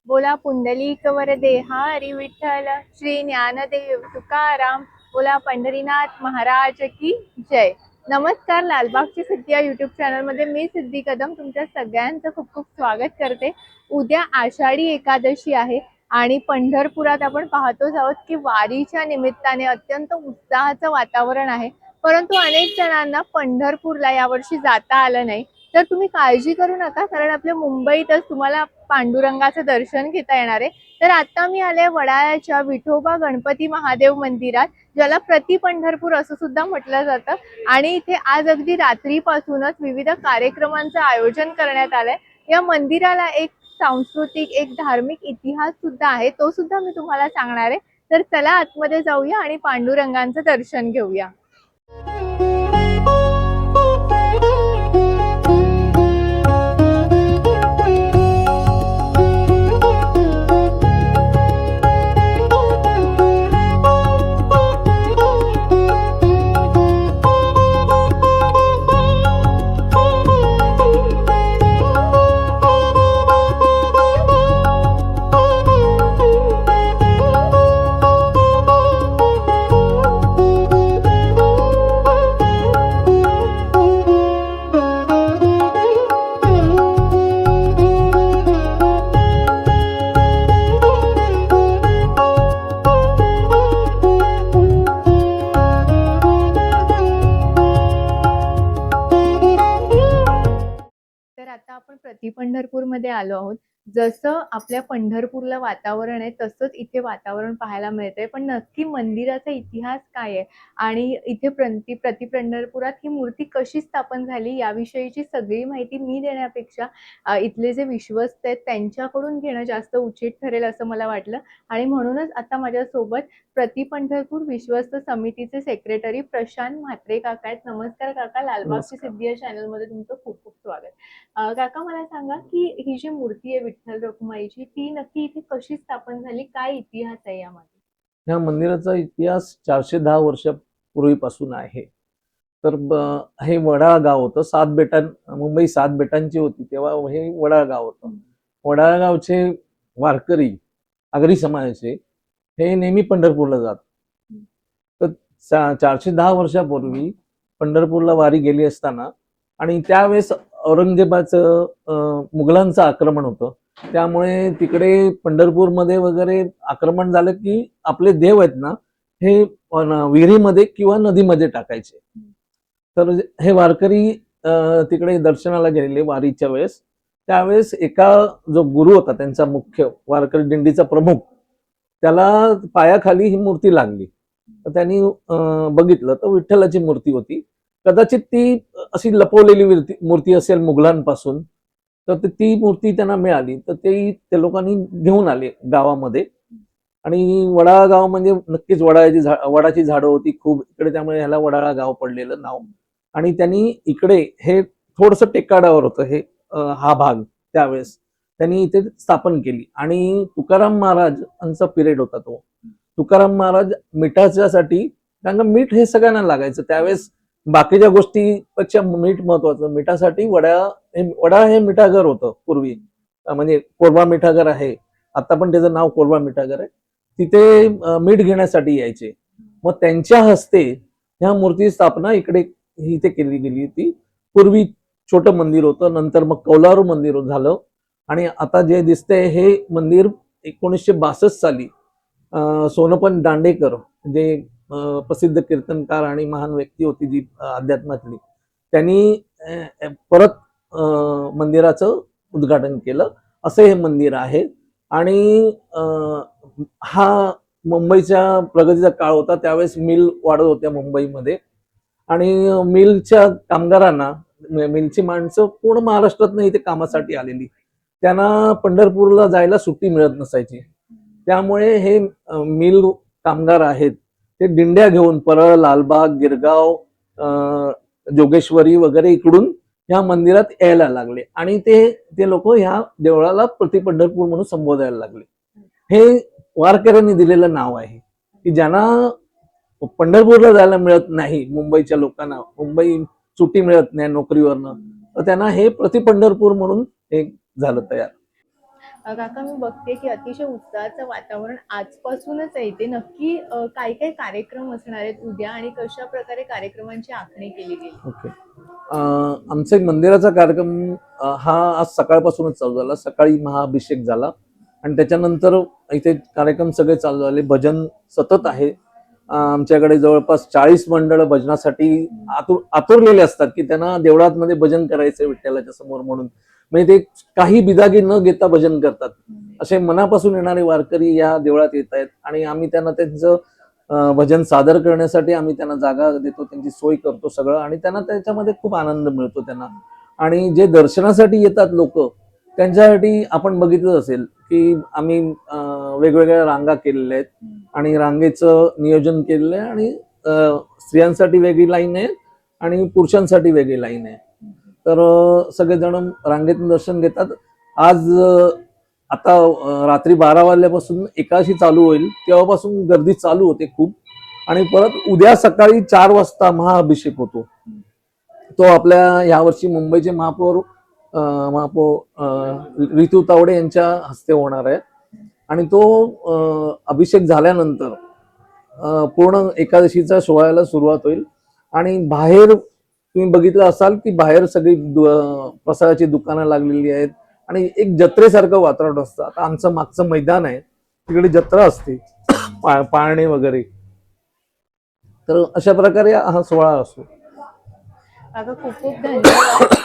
बोला पुंडलिक वरदे हरी विठ्ठल श्री ज्ञानदेव तुकाराम. बोला पंढरीनाथ महाराज की जय. नमस्कार, लालबागची सिद्धी या युट्यूब चॅनल मध्ये मी सिद्धी कदम तुमच्या सगळ्यांचं खूप खूप स्वागत करते. उद्या आषाढी एकादशी आहे आणि पंढरपुरात आपण पाहतोच आहोत की वारीच्या निमित्ताने अत्यंत उत्साहाचं वातावरण आहे. परंतु अनेक जणांना पंढरपूरला यावर्षी जाता आलं नाही. तर तुम्ही काळजी करू नका, कारण आपल्या मुंबईतच तुम्हाला पांडुरंगाचं दर्शन घेता येणार आहे. तर आता मी आले वडाळ्याच्या विठोबा गणपती महादेव मंदिरात, ज्याला प्रति पंढरपूर असं सुद्धा म्हटलं जातं. आणि इथे आज अगदी रात्रीपासूनच विविध कार्यक्रमांचं आयोजन करण्यात आलंय. या मंदिराला एक सांस्कृतिक, एक धार्मिक इतिहास सुद्धा आहे, तो सुद्धा मी तुम्हाला सांगणार आहे. तर चला आतमध्ये जाऊया आणि पांडुरंगांचं दर्शन घेऊया. तर आता आपण प्रति पंढरपूरमध्ये आलो आहोत. जसं आपल्या पंढरपूरला वातावरण आहे तसंच इथे वातावरण पाहायला मिळतंय. पण नक्की मंदिराचा इतिहास काय आहे आणि इथे प्रति पंढरपुरात ही मूर्ती कशी स्थापन झाली याविषयीची सगळी माहिती मी देण्यापेक्षा इथले जे विश्वस्त आहेत त्यांच्याकडून घेणं जास्त उचित ठरेल असं मला वाटलं. आणि म्हणूनच आता माझ्यासोबत प्रति पंढरपूर विश्वस्त समितीचे सेक्रेटरी प्रशांत म्हात्रे काका आहेत. नमस्कार काका, लालबागची सिद्धी या चॅनलमध्ये तुमचं खूप खूप स्वागत. काका मला सांगा की ही जी मूर्ती आहे विठ्ठल रखुमाईची, ती नक्की इथे कशी स्थापन झाली, काय इतिहास आहे यामध्ये? या मंदिराचा इतिहास 410 वर्षापूर्वीपासून आहे. तर हे वडाळा गाव होतं. मुंबई 7 बेटांची होती तेव्हा हे वडाळा गाव होतं. वडाळा गावचे वारकरी आगरी समाजाचे हे नेहमी पंढरपूरला जात. तर 410 वर्षापूर्वी पंढरपूरला वारी गेली असताना आणि त्यावेळेस औरंगजेबाचं मुघलांचं आक्रमण होतं. त्यामुळे तिकडे पंढरपूरमध्ये वगैरे आक्रमण झालं की आपले देव आहेत ना हे विहिरीमध्ये किंवा नदीमध्ये टाकायचे. तर हे वारकरी तिकडे दर्शनाला गेलेले वारीच्या वेळेस. त्यावेळेस एका जो गुरु होता त्यांचा मुख्य वारकरी दिंडीचा प्रमुख, त्याला पायाखाली ही मूर्ती लागली. तर त्यांनी बघितलं तर विठ्ठलाची मूर्ती होती. कदाचित ती अशी लपवलेली मूर्ती असेल मुघलांपासून. तर ती मूर्ती त्यांना मिळाली. तर ते लोकांनी घेऊन आले गावामध्ये. आणि वडाळा गाव म्हणजे नक्कीच वडाची झाडं होती खूप इकडे, त्यामुळे ह्याला वडाळा गाव पडलेलं नाव. आणि त्यांनी इकडे हे थोडस टेकाडावर होतं हे हा भाग. त्यावेळेस त्यांनी इथे स्थापन केली. आणि तुकाराम महाराज यांचा पिरियड होता तो. तुकाराम महाराज मिठाच्यासाठी, कारण मीठ हे सगळ्यांना लागायचं त्यावेळेस, बाकीच्या गोष्टीपेक्षा मीठ महत्वाचं. मिठासाठी वडा हे मिठागर होतं पूर्वी, म्हणजे कोरबा मिठागर आहे आता पण त्याचं नाव कोरबा मिठागर आहे. तिथे मीठ घेण्यासाठी यायचे. मग त्यांच्या हस्ते ह्या मूर्ती स्थापना इथे केली गेली होती. पूर्वी छोटं मंदिर होतं, नंतर मग कौलारू मंदिर झालं. आणि आता जे दिसतंय हे मंदिर 1962 साली सोनपंत दांडेकर, जे प्रसिद्ध कीर्तनकार आणि महान व्यक्ती होती जी अध्यात्मातली, त्यांनी परत मंदिराचं उद्घाटन केलं. असं हे मंदिर आहे. आणि हा मुंबईच्या प्रगतीचा काळ होता. त्यावेळेस मिल वाढत होत्या मुंबईमध्ये. आणि मिलच्या कामगारांना, मिलची माणसं पूर्ण महाराष्ट्रातनं इथे कामासाठी आलेली, त्यांना पंढरपूरला जायला सुट्टी मिळत नसायची. त्यामुळे हे मिल कामगार आहेत ते दिंड्या घेऊन परळ, लालबाग, गिरगाव, जोगेश्वरी वगैरे इकडून ह्या मंदिरात यायला लागले. आणि ते लोक ह्या देवळाला प्रति पंढरपूर म्हणून संबोधायला लागले. हे वारकऱ्यांनी दिलेलं नाव आहे की ज्यांना पंढरपूरला जायला मिळत नाही, मुंबईच्या लोकांना मुंबई सुट्टी मिळत नाही नोकरीवरनं, तर त्यांना हे प्रति पंढरपूर म्हणून हे झालं तयार. काका मी बघते की अतिशय उत्साहाचं वातावरण आजपासूनच आहे इथे. नक्की काय काय कार्यक्रम असणार आहेत उद्या आणि कशा प्रकारे कार्यक्रमांची आखणी केली गेली? ओके. आमचा एक मंदिराचा कार्यक्रम हा आज सकाळपासूनच चालू झाला. सकाळी महाअभिषेक झाला आणि त्याच्यानंतर इथे कार्यक्रम सगळे चालू झाले. भजन सतत आहे. आमच्याकडे जवळपास 40 मंडळ भजनासाठी आतुरलेले असतात की त्यांना देवळातमध्ये भजन करायचंय विठ्ठलाच्या समोर म्हणून. म्हणजे ते काही बिदागी न घेता भजन करतात. असे मनापासून येणारे वारकरी या देवळात येत आहेत आणि आम्ही त्यांना त्यांचं भजन सादर करण्यासाठी आम्ही त्यांना जागा देतो, त्यांची सोय करतो सगळं आणि त्यांना त्याच्यामध्ये खूप आनंद मिळतो त्यांना. आणि जे दर्शनासाठी येतात लोक त्यांच्यासाठी आपण बघितलं असेल की आम्ही वेगवेगळ्या रांगा केलेल्या आहेत आणि रांगेचं नियोजन केलेलं आहे आणि स्त्रियांसाठी वेगळी लाईन आहे आणि पुरुषांसाठी वेगळी लाईन आहे. तर सगळेजण रांगेतून दर्शन घेतात. आज आता रात्री 12 वाजल्यापासून एकादशी चालू होईल तेव्हापासून गर्दी चालू होते खूप आणि परत उद्या सकाळी 4 वाजता महाअभिषेक होतो. तो आपल्या यावर्षी मुंबईचे महापौर रितू तावडे यांच्या हस्ते होणार आहे आणि तो अभिषेक झाल्यानंतर पूर्ण एकादशीचा सोहळ्याला सुरुवात होईल आणि बाहेर तुम्ही बघितलं असाल की बाहेर सगळी प्रसादाची दुकानं लागलेली आहेत आणि एक जत्रेसारखं वातावरण असतं. आता आमचं मागचं मैदान आहे तिकडे जत्रा असते पाळणे वगैरे. तर अशा प्रकारे हा सोहळा असतो. काका खूप खूप धन्यवाद.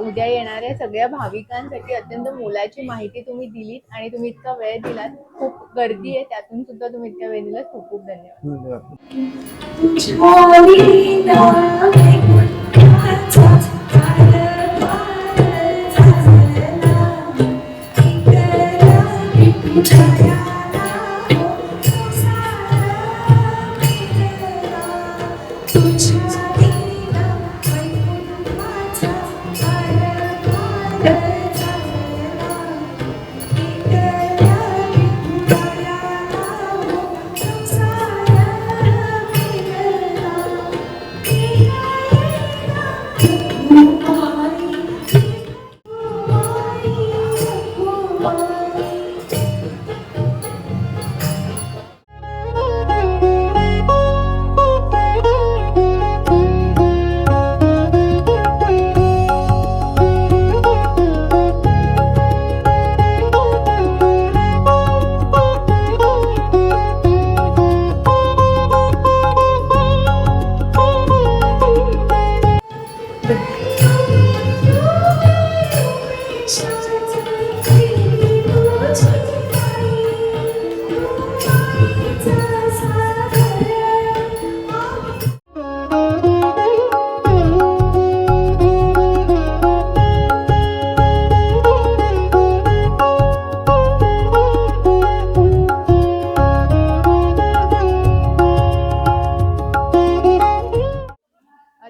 उद्या येणाऱ्या सगळ्या भाविकांसाठी अत्यंत मोलाची माहिती तुम्ही दिलीत आणि तुम्ही इतका वेळ दिलात. खूप गर्दी आहे त्यातून सुद्धा तुम्ही इतका वेळ दिलात. खूप खूप धन्यवाद.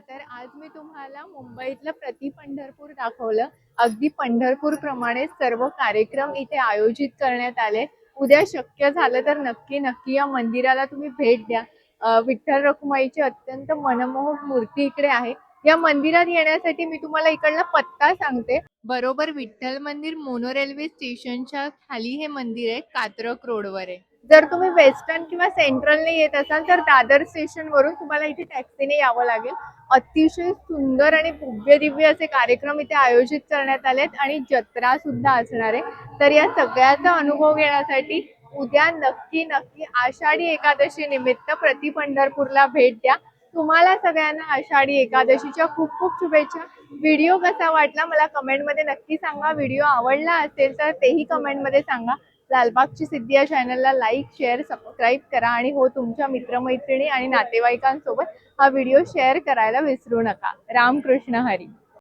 तर आज मी तुम्हाला मुंबईतलं प्रति पंढरपूर दाखवलं. अगदी पंढरपूर प्रमाणे सर्व कार्यक्रम इथे आयोजित करण्यात आले. उद्या शक्य झालं तर नक्की नक्की या मंदिराला तुम्ही भेट द्या. विठ्ठल रखुमाईची अत्यंत मनमोहक मूर्ती इकडे आहे. या मंदिरात येण्यासाठी मी तुम्हाला इकडला पत्ता सांगते. बरोबर विठ्ठल मंदिर मोनो रेल्वे स्टेशनच्या खाली हे मंदिर आहे. कात्रक रोडवर आहे. जर तुम्ही वेस्टर्न किंवा सेंट्रलने येत असाल तर दादर स्टेशन वरून तुम्हाला इथे टॅक्सीने यावं लागेल. अतिशय सुंदर आणि भव्य दिव्य असे कार्यक्रम इथे आयोजित करण्यात आलेत आणि जत्रा सुद्धा असणार आहे. तर या सगळ्याचा अनुभव घेण्यासाठी उद्या नक्की नक्की आषाढी एकादशी निमित्त प्रति पंढरपूरला भेट द्या. तुम्हाला सगळ्यांना आषाढी एकादशीच्या खूप खूप शुभेच्छा. व्हिडिओ कसा वाटला मला कमेंटमध्ये नक्की सांगा. व्हिडिओ आवडला असेल तर तेही कमेंटमध्ये सांगा. लालबागची सिद्धी या चॅनलला लाईक शेअर सबस्क्राईब करा आणि हो तुमच्या मित्रमैत्रिणी आणि नातेवाईकांसोबत हा व्हिडिओ शेअर करायला विसरू नका. रामकृष्ण हरी.